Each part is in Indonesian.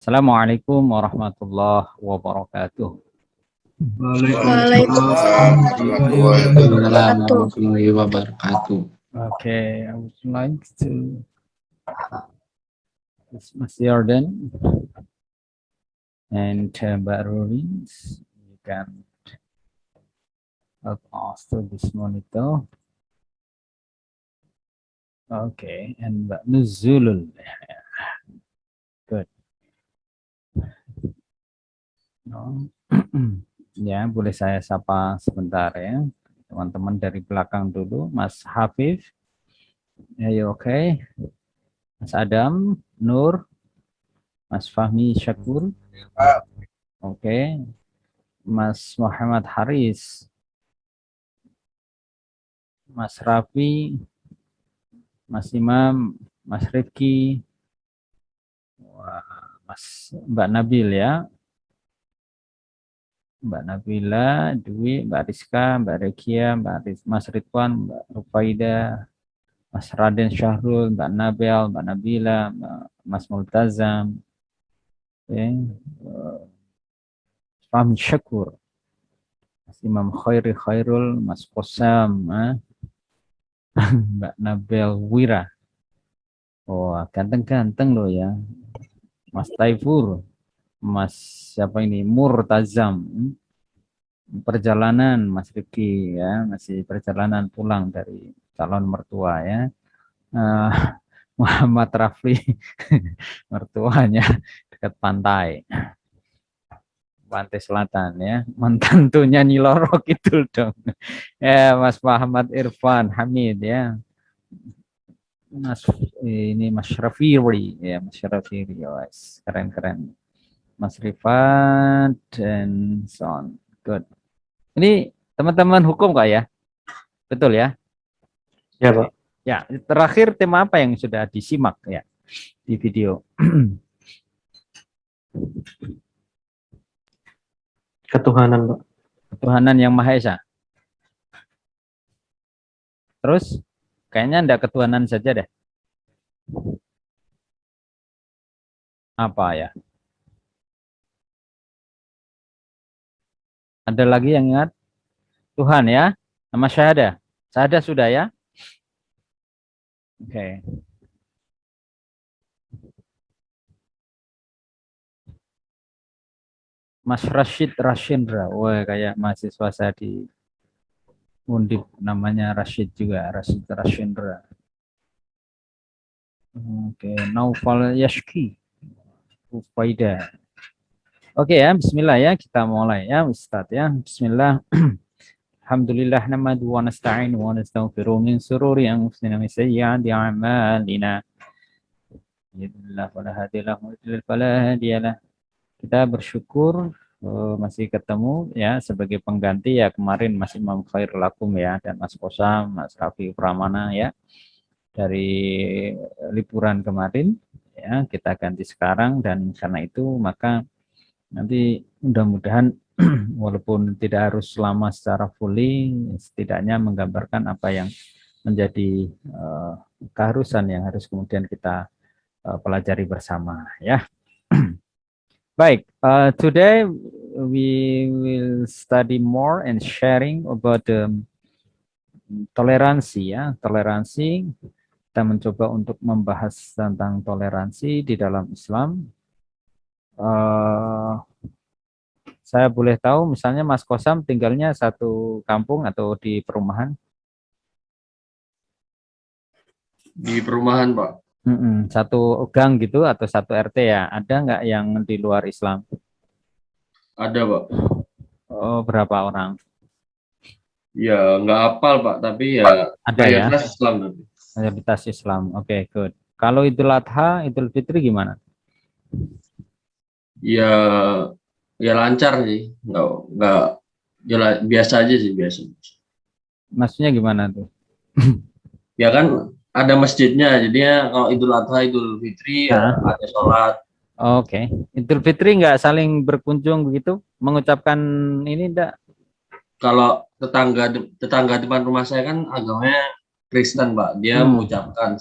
Assalamualaikum warahmatullahi wabarakatuh. Waalaikumsalam warahmatullahi wabarakatuh. Okay, I would like to Mas Jordan and Mbak Rurins, you can help us to this monitor. Okay, and Mbak Nuzulul. Good. No. Ya, boleh saya sapa sebentar ya. Teman-teman dari belakang dulu, Mas Hafif. Ayo, oke. Mas Adam, Nur, Mas Fahmi Syakur. Oke. Mas Muhammad Haris. Mas Rafi, Mas Imam, Mas Rifki, Mbak Nabil ya. Mbak Nabila, Dwi, Mbak Rizka, Mbak Rekia, Mas Ridwan, Mbak Rufaida, Mas Raden Syahrul, Mbak Nabel, Mbak Nabila, Mas Multazam, Fahmi Syakur, Mas Imam Khairul, Mas Qosam, Mbak Nabel Wira. Oh, ganteng-ganteng loh ya. Mas Taifur, Mas siapa ini? Murtazam. Perjalanan Mas Rifki ya, masih perjalanan pulang dari calon mertua ya. Muhammad Rafli mertuanya dekat pantai selatan ya, mantantunya Nyi Loro Kidul dong ya. Mas Muhammad Irfan Hamid ya, Mas ini Mas Syafiri ya, Mas Syafiri guys, keren-keren. Mas Rifat dan so on. Good. Ini teman-teman hukum kak ya? Betul ya? Ya, Pak. Ya, terakhir tema apa yang sudah disimak ya di video? Ketuhanan, Pak. Ketuhanan yang Maha Esa. Terus kayaknya enggak ketuhanan saja deh. Apa ya? Ada lagi yang ingat? Tuhan ya, nama syahadah. Syahadah sudah ya? Oke. Mas Rashid Rashindra. Wah, kayak mahasiswa saya di Undip namanya Rashid juga, Rashid Rashindra. Oke, Naufal Yashki. Ufaida. Oke ya, bismillah ya, kita mulai ya Ustaz ya. Bismillah. Alhamdulillah namadu wa nasta'inu wa nastaghfiru min sururi anfusina min sayyiati a'malina. Yadillah fala hadiyalah wa yudlil fala hadiyalah. Kita bersyukur masih ketemu ya sebagai pengganti ya, kemarin Mas Imam Khairul Lakum ya, dan Mas Kosam, Mas Rafi Pramana ya, dari liburan kemarin ya, kita ganti sekarang, dan karena itu maka nanti mudah-mudahan walaupun tidak harus lama secara fully, setidaknya menggambarkan apa yang menjadi keharusan yang harus kemudian kita pelajari bersama ya. Baik, today we will study more and sharing about the toleransi ya, toleransi. Kita mencoba untuk membahas tentang toleransi di dalam Islam. Saya boleh tahu misalnya Mas Kosam tinggalnya satu kampung atau di perumahan? Di perumahan, Pak. Satu gang gitu atau satu RT ya? Ada nggak yang di luar Islam? Ada, Pak. Oh, berapa orang? Ya, nggak hafal, Pak. Tapi ya Ada ya? mayoritas Islam. Tapi. Mayoritas Islam. Oke, good. Kalau Idul Adha, Idul Fitri gimana? Ya, ya lancar sih. Nggak ya, biasa aja sih, biasa. Maksudnya gimana tuh? Ya kan ada masjidnya, jadinya kalau Idul Adha, Idul Fitri ya ada sholat. Oke. Idul Fitri nggak saling berkunjung begitu? Mengucapkan ini enggak? Kalau tetangga depan rumah saya kan agamanya Kristen, Pak. Dia mengucapkan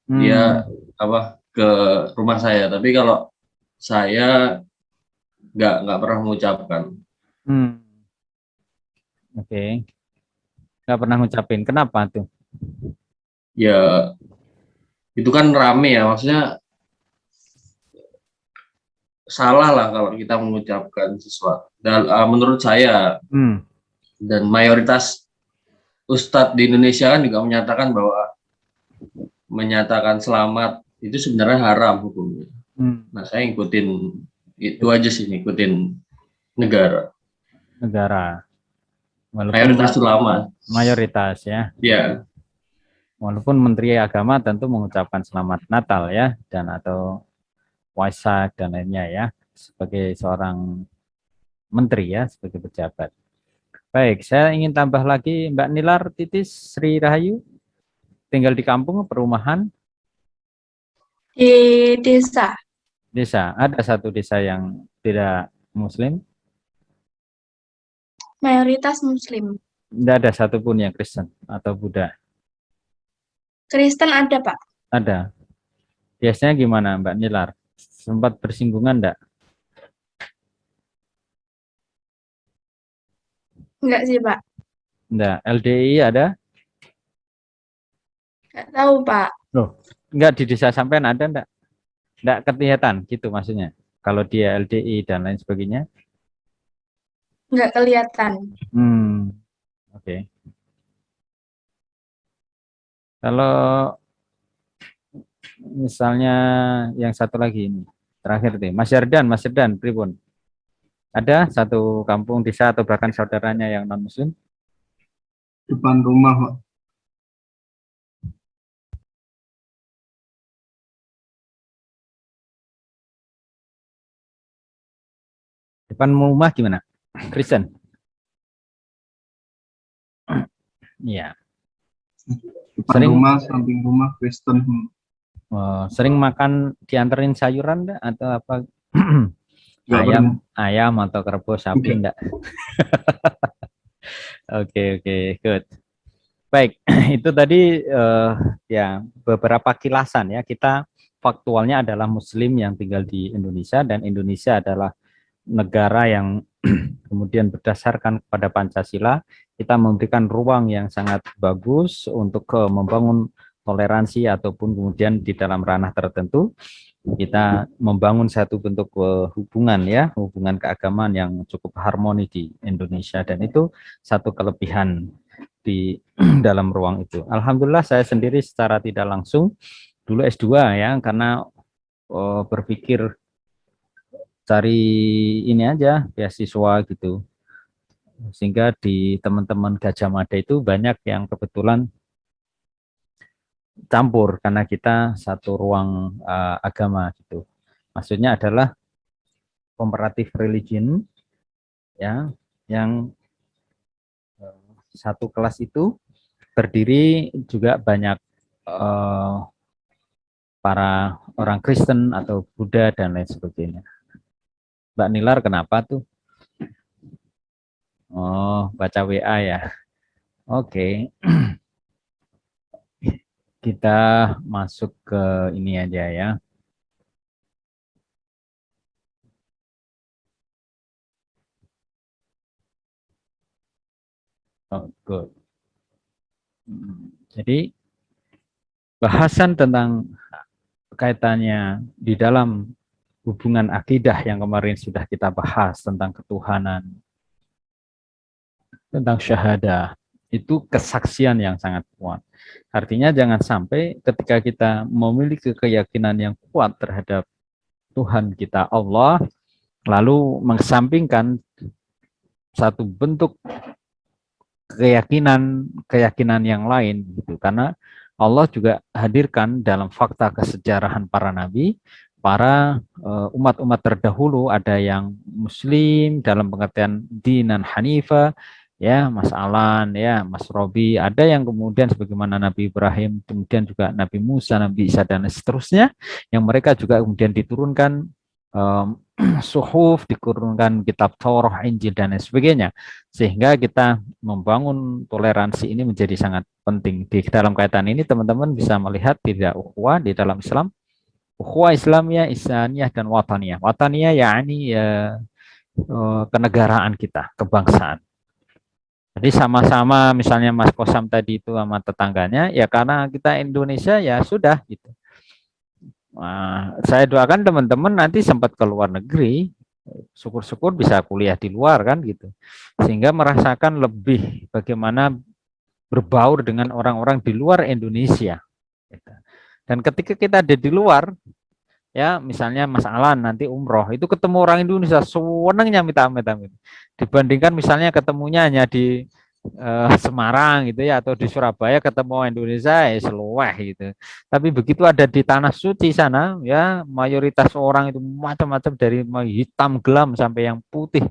dia apa ke rumah saya. Tapi kalau saya nggak pernah mengucapkan. Oke. Nggak pernah ngucapin. Kenapa tuh? Ya itu kan rame ya, maksudnya salah lah kalau kita mengucapkan sesuatu. Dan menurut saya dan mayoritas ustadz di Indonesia kan juga menyatakan bahwa menyatakan selamat itu sebenarnya haram hukumnya. Nah, saya ngikutin itu aja sih, ngikutin negara. Walaupun Mayoritas ulama. Mayoritas ya. Ya. Walaupun Menteri Agama tentu mengucapkan selamat Natal ya, dan atau Waisak dan lainnya ya, sebagai seorang menteri ya, sebagai pejabat. Baik, saya ingin tambah lagi Mbak Nilar Titis Sri Rahayu, tinggal di kampung, perumahan? Di desa. Desa, ada satu desa yang tidak Muslim? Mayoritas Muslim. Tidak ada satupun yang Kristen atau Buddha? Kristen ada, Pak. Ada. Biasanya gimana Mbak Nilar? Sempat bersinggungan enggak? Enggak sih, Pak. Enggak. LDI ada? Enggak tahu, Pak. Loh, enggak di desa sampean ada enggak? Enggak kelihatan gitu maksudnya. Kalau dia LDI dan lain sebagainya? Enggak kelihatan. Oke. Kalau misalnya yang satu lagi ini, terakhir nih, Mas Yardan, pripun? Ada satu kampung desa atau bahkan saudaranya yang non Muslim? Depan rumah, Pak. Depan rumah gimana? Kristen? Iya. Depan rumah, samping rumah Kristen. Sering makan dianterin sayuran enggak atau apa? ayam atau kerbau sapi enggak? Oke, good. Baik, itu tadi ya beberapa kilasan ya. Kita faktualnya adalah Muslim yang tinggal di Indonesia, dan Indonesia adalah negara yang kemudian berdasarkan kepada Pancasila, kita memberikan ruang yang sangat bagus untuk membangun toleransi ataupun kemudian di dalam ranah tertentu kita membangun satu bentuk hubungan ya, hubungan keagamaan yang cukup harmoni di Indonesia, dan itu satu kelebihan di dalam ruang itu. Alhamdulillah saya sendiri secara tidak langsung dulu S2 ya, karena berpikir cari ini aja beasiswa gitu, sehingga di teman-teman Gajah Mada itu banyak yang kebetulan campur karena kita satu ruang agama gitu. Maksudnya adalah comparative religion ya, yang satu kelas itu terdiri juga banyak para orang Kristen atau Buddha dan lain sebagainya. Mbak Nilar kenapa tuh? Oh, baca WA ya. Oke. Kita masuk ke ini aja ya. Oh, good. Jadi bahasan tentang kaitannya di dalam hubungan akidah yang kemarin sudah kita bahas tentang ketuhanan, tentang syahadah, itu kesaksian yang sangat kuat. Artinya jangan sampai ketika kita memiliki keyakinan yang kuat terhadap Tuhan kita Allah, lalu mengesampingkan satu bentuk keyakinan yang lain gitu. Karena Allah juga hadirkan dalam fakta kesejarahan para nabi, para umat-umat terdahulu, ada yang Muslim dalam pengertian dinan hanifah, ya Mas Alan, ya Mas Robi, ada yang kemudian sebagaimana Nabi Ibrahim, kemudian juga Nabi Musa, Nabi Isa dan seterusnya, yang mereka juga kemudian diturunkan suhuf, diturunkan kitab Taurat, Injil dan sebagainya, sehingga kita membangun toleransi ini menjadi sangat penting. Di dalam kaitan ini teman-teman bisa melihat tidak ukhuwah di dalam Islam Ukhuwah Islamiyah, Ihsaniyah, dan Wataniyah. Wataniyah yakni kenegaraan kita, kebangsaan. Jadi sama-sama misalnya Mas Kosam tadi itu sama tetangganya, ya karena kita Indonesia ya sudah gitu. Nah, saya doakan teman-teman nanti sempat ke luar negeri, syukur-syukur bisa kuliah di luar kan gitu. Sehingga merasakan lebih bagaimana berbaur dengan orang-orang di luar Indonesia. Gitu. Dan ketika kita ada di luar, ya misalnya Mas Alan nanti umroh, itu ketemu orang Indonesia, senangnya minta-minta. Dibandingkan misalnya ketemunya hanya di Semarang gitu ya, atau di Surabaya ketemu Indonesia, ya seluweh gitu. Tapi begitu ada di tanah suci sana, ya mayoritas orang itu macam-macam dari hitam gelam sampai yang putih.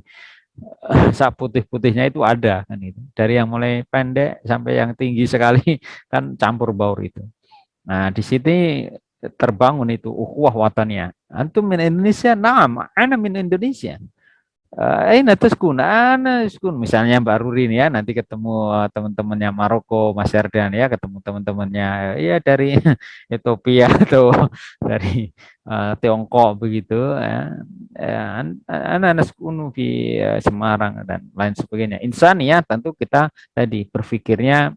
Sak putih-putihnya itu ada kan itu. Dari yang mulai pendek sampai yang tinggi sekali kan campur baur itu. Nah, di sini terbangun itu ukhuwah watannya. Antum min Indonesia, naam, ana min Indonesia. Aina taskun, ana taskun. Misalnya Mbak Rurin ya, nanti ketemu teman-temannya Maroko, Mas Yardan ya, ketemu teman-temannya ya dari Ethiopia atau dari Tiongkok begitu ya. Ana naskunu di Semarang dan lain sebagainya. Insan ya, tentu kita tadi berpikirnya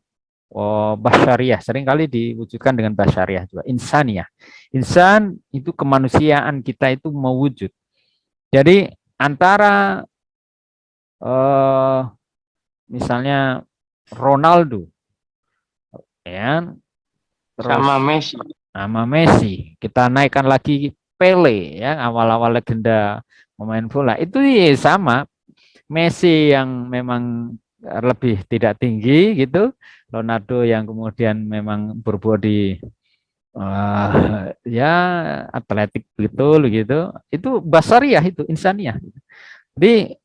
basyariah, seringkali diwujudkan dengan basyariah juga. Insaniyah. Insan itu kemanusiaan kita itu mewujud. Jadi antara misalnya Ronaldo, ya, terus Sama Messi. nama Messi, kita naikkan lagi Pele, ya, awal-awal legenda pemain bola. Itu ya sama, Messi yang memang lebih tidak tinggi gitu, Ronaldo yang kemudian memang berbodi ya atletik betul gitu, itu basariah itu insaniah. Jadi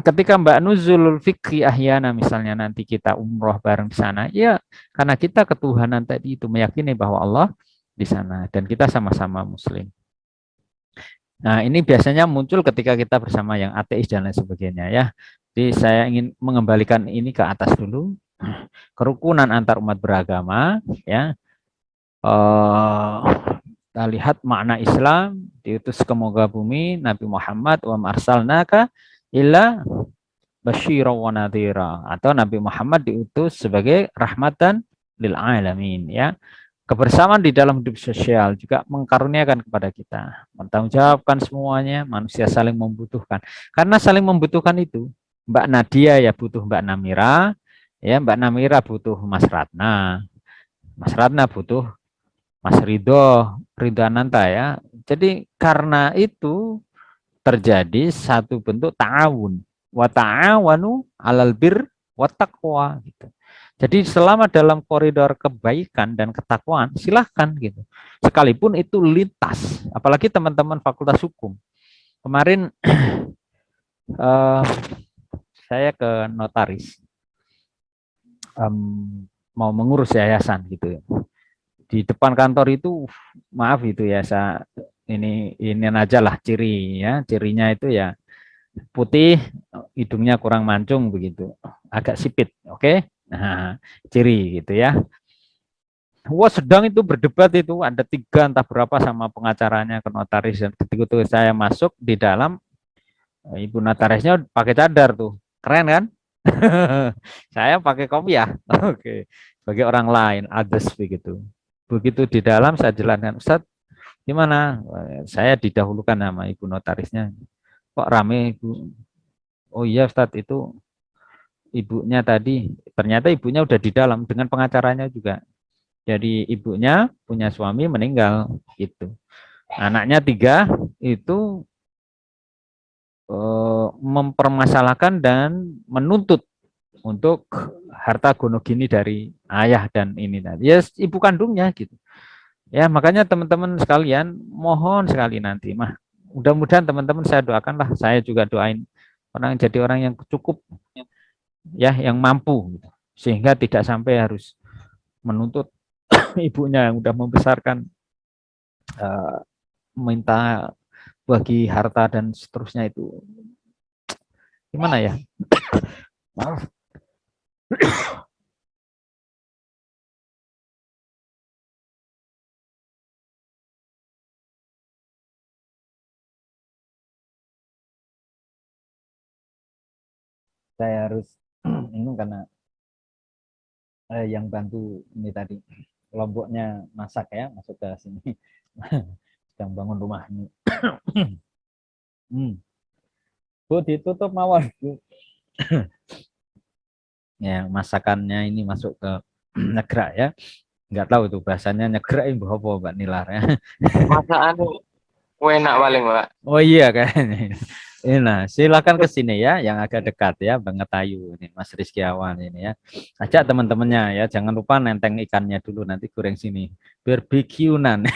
ketika Mbak Nuzul Fikri Ahyana misalnya nanti kita umroh bareng di sana, ya karena kita ketuhanan tadi itu meyakini bahwa Allah di sana dan kita sama-sama Muslim. Nah, ini biasanya muncul ketika kita bersama yang ateis dan lain sebagainya ya. Jadi saya ingin mengembalikan ini ke atas dulu. Kerukunan antar umat beragama ya. Kita lihat makna Islam diutus ke muka bumi Nabi Muhammad wa arsalnaka illa basyira wa nadhira, atau Nabi Muhammad diutus sebagai rahmatan lil alamin ya. Kebersamaan di dalam hidup sosial juga mengkaruniakan kepada kita, mentanggungjawabkan semuanya, manusia saling membutuhkan. Karena saling membutuhkan itu, Mbak Nadia ya butuh Mbak Namira, ya Mbak Namira butuh Mas Ratna, Mas Ratna butuh Mas Ridho Ananta ya. Jadi karena itu terjadi satu bentuk ta'awun. Wa ta'awanu 'alal bir wa taqwa gitu. Jadi selama dalam koridor kebaikan dan ketakwaan silahkan gitu. Sekalipun itu lintas, apalagi teman-teman Fakultas Hukum. Kemarin saya ke notaris mau mengurus yayasan gitu ya. Di depan kantor itu maaf itu ya saya ini aja lah ciri ya, cirinya itu ya putih, hidungnya kurang mancung begitu, agak sipit, oke? Nah, ciri gitu ya. Wah sedang itu berdebat itu ada 3 entah berapa sama pengacaranya ke notaris, dan ketika itu saya masuk di dalam, ibu notarisnya pakai cadar tuh, keren kan? Saya pakai kopiah, oke, bagi orang lain, others begitu. Begitu di dalam saya jelaskan, Ustadz gimana? Saya didahulukan sama ibu notarisnya. Kok rame ibu? Oh iya Ustadz itu ibunya tadi, ternyata ibunya udah di dalam dengan pengacaranya juga. Jadi ibunya punya suami meninggal gitu. Anaknya 3 itu mempermasalahkan dan menuntut untuk harta gono gini dari ayah dan ini tadi. Ya ibu kandungnya gitu. Ya makanya teman-teman sekalian mohon sekali nanti mah mudah-mudahan teman-teman saya doakanlah, saya juga doain orang jadi orang yang cukup ya, yang mampu gitu. Sehingga tidak sampai harus menuntut ibunya yang udah membesarkan minta bagi harta dan seterusnya itu gimana ya? Maaf. saya harus ini karena yang bantu ini tadi kelompoknya masak ya, masuk ke sini. Sedang bangun rumah ini. Bu, ditutup mawar, Bu. Ya, masakannya ini masuk ke nyegrak ya. Nggak tahu tuh bahasanya nyegrak ibu apa Mbak Nilar ya. Masakan enak paling, Pak. Oh iya kayaknya. Nah, silakan ke sini ya, yang agak dekat ya, Bang Ngetayu ini, Mas Rizky Awan ini ya. Ajak teman-temannya ya, jangan lupa nenteng ikannya dulu nanti goreng sini. Barbeque-nan.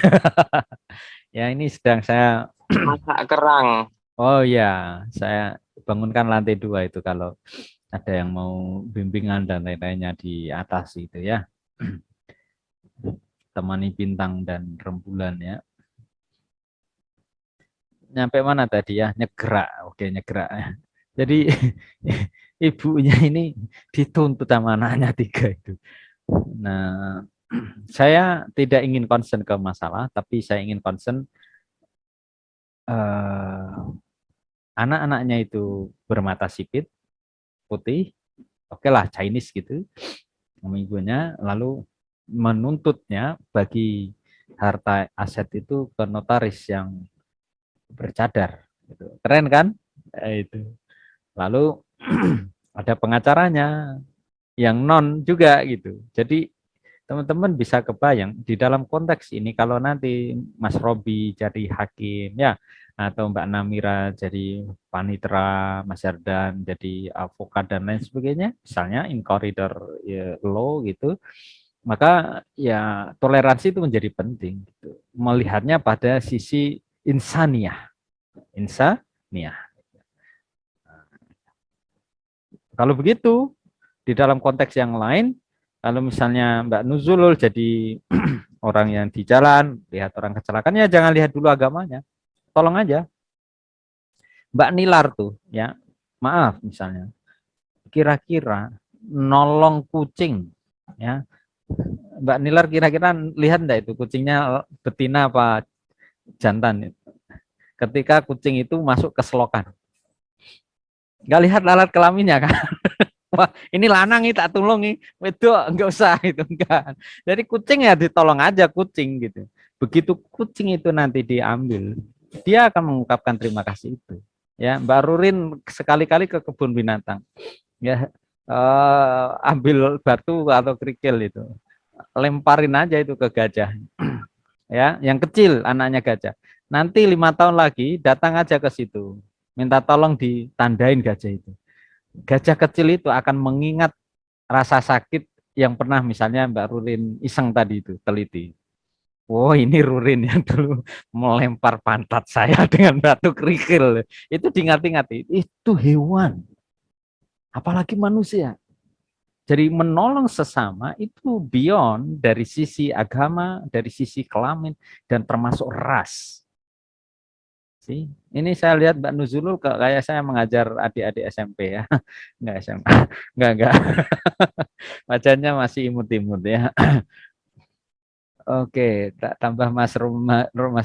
Ya ini sedang saya. Masak kerang. Oh ya, saya bangunkan lantai 2 itu kalau ada yang mau bimbingan dan lain-lainnya di atas itu ya. Temani bintang dan rembulan ya. Nyampe mana tadi ya? Nyegrak. Oke, nyegrak. Jadi ibunya ini dituntut sama anaknya 3 itu. Nah, saya tidak ingin concern ke masalah, tapi saya ingin concern anak-anaknya itu bermata sipit, putih, oke lah Chinese gitu, ibunya, lalu menuntutnya bagi harta aset itu ke notaris yang bercadar. Gitu. Keren kan? Itu. Lalu ada pengacaranya yang non juga gitu. Jadi teman-teman bisa kebayang di dalam konteks ini kalau nanti Mas Robi jadi hakim ya atau Mbak Namira jadi panitera, Mas Yardan jadi advokat dan lain sebagainya, misalnya in corridor ya, law gitu, maka ya toleransi itu menjadi penting gitu. Melihatnya pada sisi insaniah. Insaniah. Kalau begitu di dalam konteks yang lain, kalau misalnya Mbak Nuzulul jadi orang yang di jalan, lihat orang kecelakaan, ya jangan lihat dulu agamanya. Tolong aja. Mbak Nilar tuh, ya, maaf misalnya, kira-kira nolong kucing, ya. Mbak Nilar kira-kira lihat enggak itu kucingnya betina apa jantan? Ketika kucing itu masuk ke selokan. Nggak lihat alat kelaminnya kan? Wah, ini lanang nih tak tolong nih, wedok enggak usah itu enggak. Jadi kucing ya ditolong aja kucing gitu. Begitu kucing itu nanti diambil, dia akan mengungkapkan terima kasih itu. Ya, Mbak Rurin sekali-kali ke kebun binatang, ya ambil batu atau kerikil itu, lemparin aja itu ke gajah. Ya, yang kecil anaknya gajah. Nanti 5 tahun lagi datang aja ke situ, minta tolong ditandain gajah itu. Gajah kecil itu akan mengingat rasa sakit yang pernah misalnya Mbak Rurin iseng tadi itu teliti. Oh ini Rurin yang dulu melempar pantat saya dengan batu kerikil. Itu diingat-ingati. Itu hewan. Apalagi manusia. Jadi menolong sesama itu beyond dari sisi agama, dari sisi kelamin, dan termasuk ras. Ini saya lihat Mbak Nuzulul kayak saya mengajar adik-adik SMP ya. Enggak SMP. Enggak. Wajahnya masih imut-imut ya. Oke, tak tambah Mas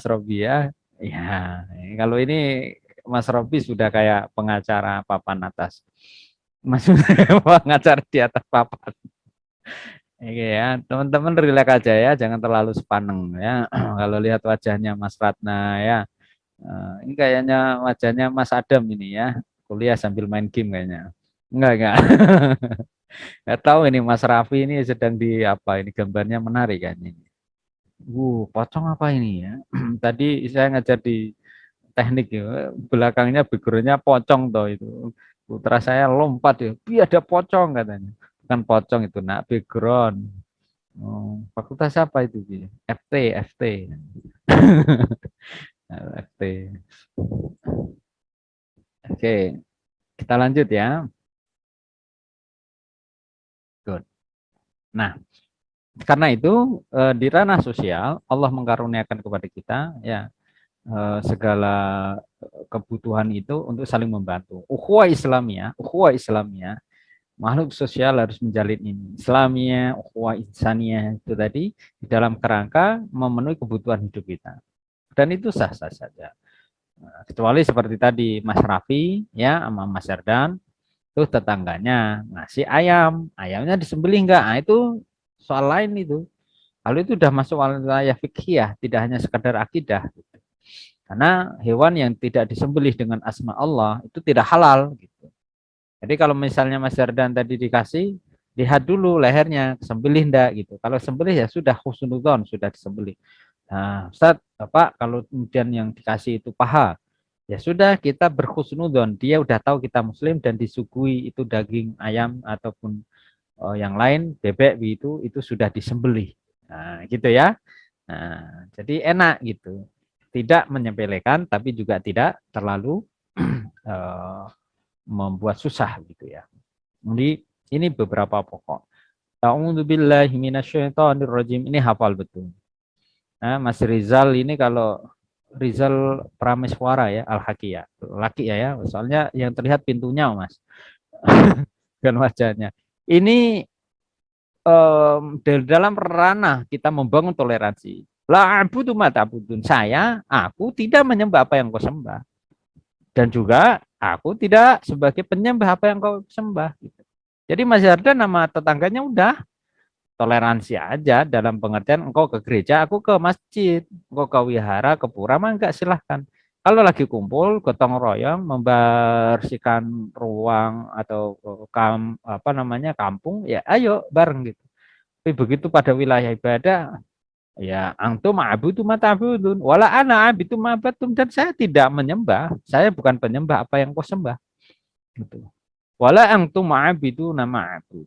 Robi ya. Ya, kalau ini Mas Robi sudah kayak pengacara papan atas. Mas pengacara di atas papan. Oke ya, teman-teman relax aja ya, jangan terlalu sepaneng ya. Kalau lihat wajahnya Mas Ratna ya, ini kayaknya wajahnya Mas Adam ini ya, kuliah sambil main game kayaknya. Enggak. Enggak tahu ini Mas Raffi ini sedang di apa ini gambarnya menarik kan ini. Pocong apa ini ya? Tadi saya ngajar di teknik ya, belakangnya backgroundnya pocong toh itu. Putra saya lompat ya, ada pocong katanya. Bukan pocong itu, nak background. Oh, fakultas apa itu? FT. FT. Oke, kita lanjut ya. Good. Nah, karena itu di ranah sosial Allah mengkaruniakan kepada kita ya segala kebutuhan itu untuk saling membantu. Ukhuwah Islamiyah, makhluk sosial harus menjalin ini. Islamiyah, ukhuwah insaniyah itu tadi di dalam kerangka memenuhi kebutuhan hidup kita. Dan itu sah-sah saja. Kecuali seperti tadi Mas Raffi ya sama Mas Yardan Tuh tetangganya ngasih ayam, ayamnya disembelih enggak? Nah, itu soal lain itu. Kalau itu udah masuk wilayah fikih, tidak hanya sekedar akidah. Karena hewan yang tidak disembelih dengan asma Allah itu tidak halal gitu. Jadi kalau misalnya Mas Jardan tadi dikasih, lihat dulu lehernya, sembelih enggak gitu. Kalau sembelih ya sudah husnudzon, sudah disembelih. Nah, Ustaz, Bapak kalau kemudian yang dikasih itu paha, ya sudah kita berhusnudzon, dia udah tahu kita muslim dan disuguhi itu daging ayam ataupun yang lain bebek itu sudah disembelih. Nah, gitu ya. Nah, jadi enak gitu. Tidak menyepelekan tapi juga tidak terlalu eh, membuat susah gitu ya. Jadi ini beberapa pokok. A'udzubillahi minasyaitonirrajim. Ini hafal betul. Nah, Mas Rizal ini kalau Rizal Prameswara ya, Al-Haki ya. Laki ya. Soalnya yang terlihat pintunya, Mas. Bukan wajahnya. Ini dalam ranah kita membangun toleransi. La abudu ma ta'budun. Aku tidak menyembah apa yang kau sembah. Dan juga aku tidak sebagai penyembah apa yang kau sembah. Jadi Mas Yardan nama tetangganya udah toleransi aja dalam pengertian engkau ke gereja, aku ke masjid, engkau ke wihara, ke pura, mah enggak silahkan. Kalau lagi kumpul, gotong royong, membersihkan ruang atau apa namanya kampung, ya ayo bareng gitu. Tapi begitu pada wilayah ibadah, ya antum ma'budu ma ta'budun, wala ana abidu ma abattum, dan saya tidak menyembah, saya bukan penyembah apa yang kau sembah. Gitu. Wala antum ma'abidu nama abud.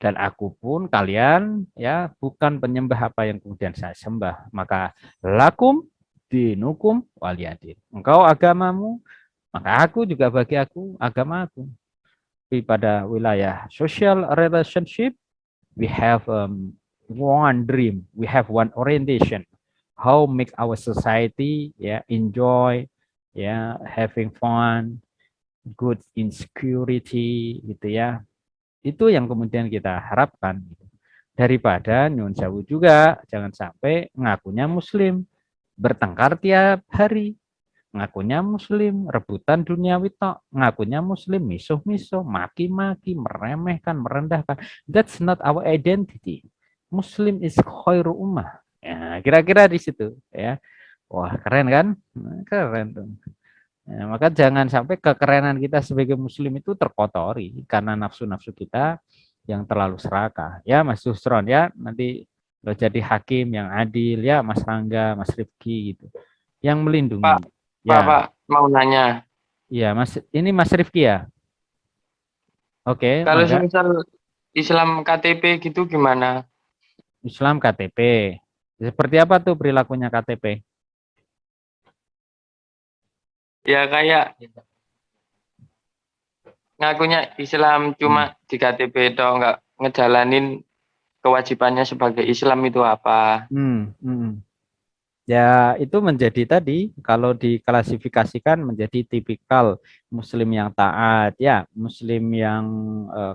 Dan aku pun kalian ya bukan penyembah apa yang kemudian saya sembah. Maka lakum dinukum waliyadin. Engkau agamamu, maka aku juga bagi aku agama aku. Tapi pada wilayah social relationship, we have one dream, we have one orientation. How make our society enjoy, having fun, good insecurity gitu ya. Itu yang kemudian kita harapkan. Daripada nyun sewu juga, jangan sampai ngakunya muslim, bertengkar tiap hari, ngakunya muslim, rebutan dunia tok, ngakunya muslim, misuh-misuh, maki-maki, meremehkan, merendahkan. That's not our identity. Muslim is khairu ummah. Ya, kira-kira di situ ya. Wah, keren kan? Keren tuh. Ya, maka jangan sampai kekerenan kita sebagai muslim itu terkotori karena nafsu-nafsu kita yang terlalu serakah. Ya Mas Susron ya, nanti lo jadi hakim yang adil ya Mas Rangga, Mas Rifki gitu. Yang melindungi. Pak, Ya. Pak, mau nanya. Iya, Mas, ini Mas Rifki ya. Oke, Kalau mangga. misal Islam KTP gitu gimana? Islam KTP. Seperti apa tuh perilakunya KTP? Ya kayak ngakunya Islam cuma di KTP atau nggak ngejalanin kewajibannya sebagai Islam itu apa? Ya, itu menjadi tadi kalau diklasifikasikan menjadi tipikal muslim yang taat ya, muslim yang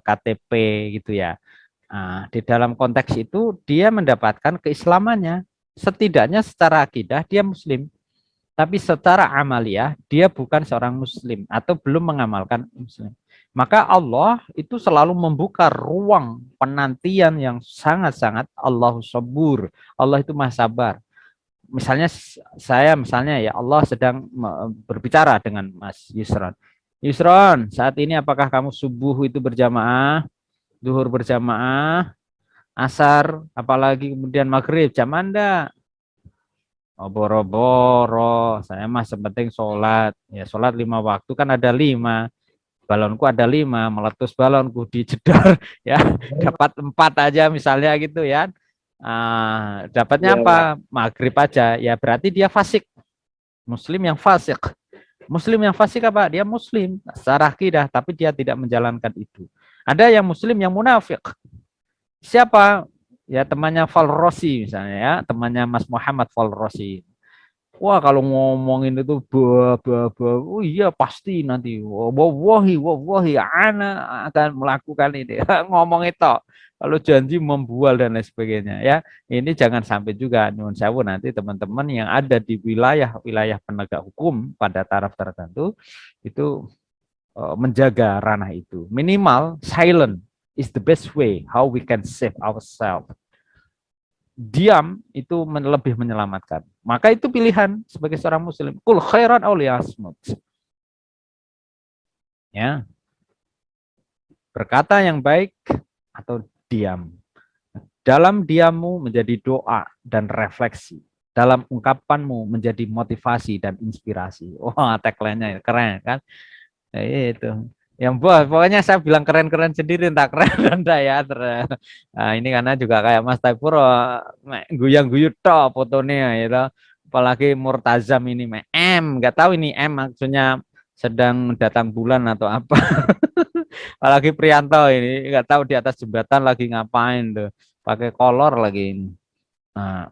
KTP gitu ya. Nah, di dalam konteks itu dia mendapatkan keislamannya. Setidaknya secara akidah dia muslim, tapi secara amaliyah dia bukan seorang muslim atau belum mengamalkan muslim. Maka Allah itu selalu membuka ruang penantian yang sangat-sangat Allahu sabur. Allah itu maha sabar. Misalnya misalnya ya Allah sedang berbicara dengan Mas Yusron. Yusron, saat ini apakah kamu subuh itu berjamaah, zuhur berjamaah, asar, apalagi kemudian maghrib, jam Anda? Oh, boro-boro, saya mah sepenting sholat. Ya sholat 5 waktu kan ada 5. Balonku ada 5, meletus balonku dijedar ya, dapat 4 aja misalnya gitu ya. Dapatnya apa? Maghrib aja. Ya berarti dia fasik. Muslim yang fasik. Muslim yang fasik apa? Dia muslim secara akidah, tapi dia tidak menjalankan itu. Ada yang muslim yang munafik. Siapa? Ya temannya Falrosi misalnya ya, temannya Mas Muhammad Falrosi. Wah kalau ngomongin itu oh iya pasti nanti wallahi ana akan melakukan ini. Ngomong itu kalau janji membual dan lain sebagainya ya. Ini jangan sampai juga nyuwun sewu nanti teman-teman yang ada di wilayah penegak hukum pada taraf tertentu itu menjaga ranah itu. Minimal silent is the best way how we can save ourselves. Diam itu lebih menyelamatkan. Maka itu pilihan sebagai seorang muslim. Kul khairan aw liyasmut. Ya. Berkata yang baik atau diam. Dalam diammu menjadi doa dan refleksi. Dalam ungkapanmu menjadi motivasi dan inspirasi. Wah, tagline-nya keren kan? Itu. Yang pokoknya saya bilang keren-keren sendiri, entah keren enggak ya. Nah, ini karena juga kayak Mas Taipur guyang-guyu tok fotonya gitu. Apalagi Murtazam ini enggak tahu ini maksudnya sedang datang bulan atau apa. Apalagi Prianto ini enggak tahu di atas jembatan lagi ngapain tuh. Pakai kolor lagi ini. Nah.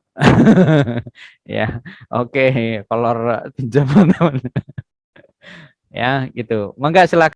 Ya, oke, kolor pinjaman teman. Ya, gitu. Mangga silakan.